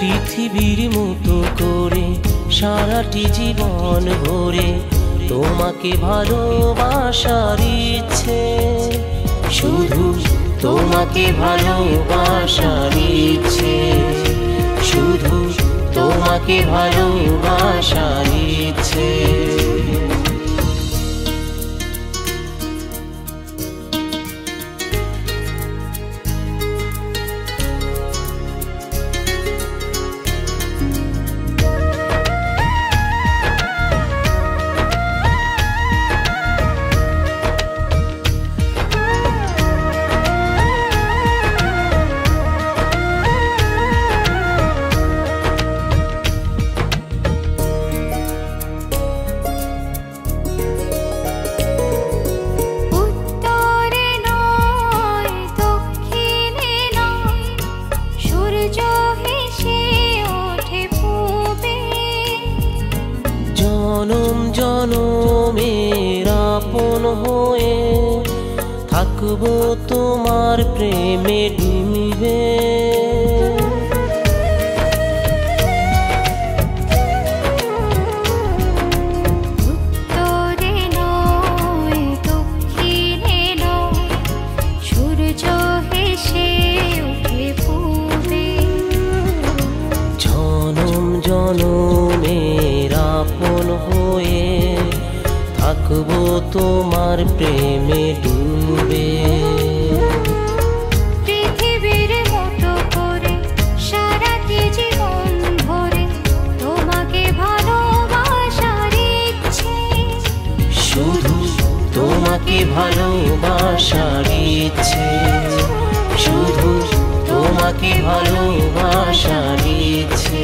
পৃথিবীর মতো করে সারাটি জীবন ভরে তোমাকে ভালোবাসার ইচ্ছে, শুধু তোমাকে ভালোবাসার ইচ্ছে, শুধু তোমাকে ভালোবাসার ইচ্ছে। জনম জনমের আপন হয়ে থাকবো তোমার প্রেমে ডুবে। উত্তরে নয় দক্ষিণে নয় সূর্য হেসে ওঠে পূবে। জনম জনমের আপন হয়ে থাকবো তোমার প্রেমে ডুবে। পৃথিবীর মতো করে সারাটি জীবন ভরে তোমাকে ভালোবাসার ইচ্ছে, শুধু তোমাকে ভালোবাসার ইচ্ছে, শুধু তোমাকে ভালোবাসার ইচ্ছে।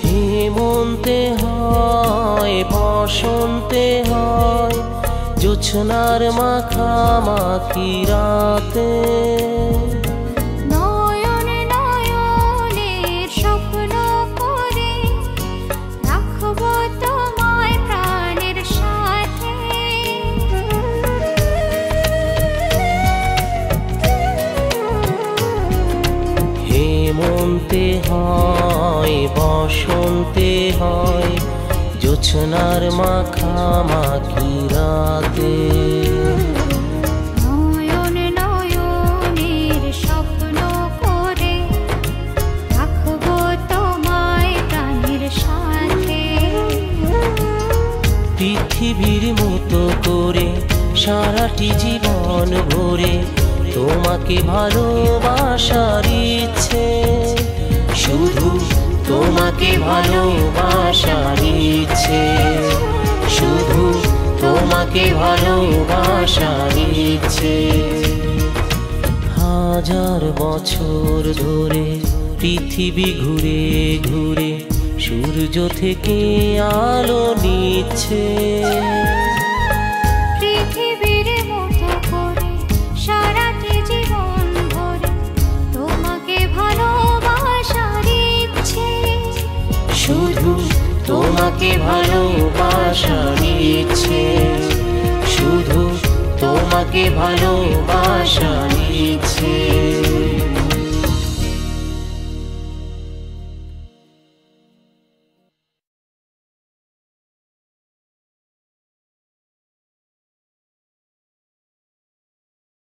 হেমন্তে হয় বসন্তে হয় জোছনার মাখামাখি রাতে। নয়ন নয়নের স্বপ্ন করে রাখবো তোমায় প্রাণের সাথে। হেমন্তে হয় বসন্তে হয় জোছনার মাখামাখি রাতে। নয়ন নয়নের স্বপ্ন করে রাখবো তোমায় প্রাণের সাথে। পৃথিবীর মতো করে সারাটি জীবন ভরে তোমাকে ভালোবাসার ইচ্ছে, শুধু তোমাকে ভালোবাসার ইচ্ছে, শুধু তোমাকে ভালোবাসার ইচ্ছে। হাজার বছর ধরে পৃথিবী ঘুরে ঘুরে সূর্য থেকে আলো নিচ্ছে। পৃথিবীর মতো করে সারাটি জীবন ভরে তোমাকে ভালোবাসার ইচ্ছে, শুধু তোমাকে ভালোবাসার ইচ্ছে, শুধু তোমাকে ভালোবাসার ইচ্ছে।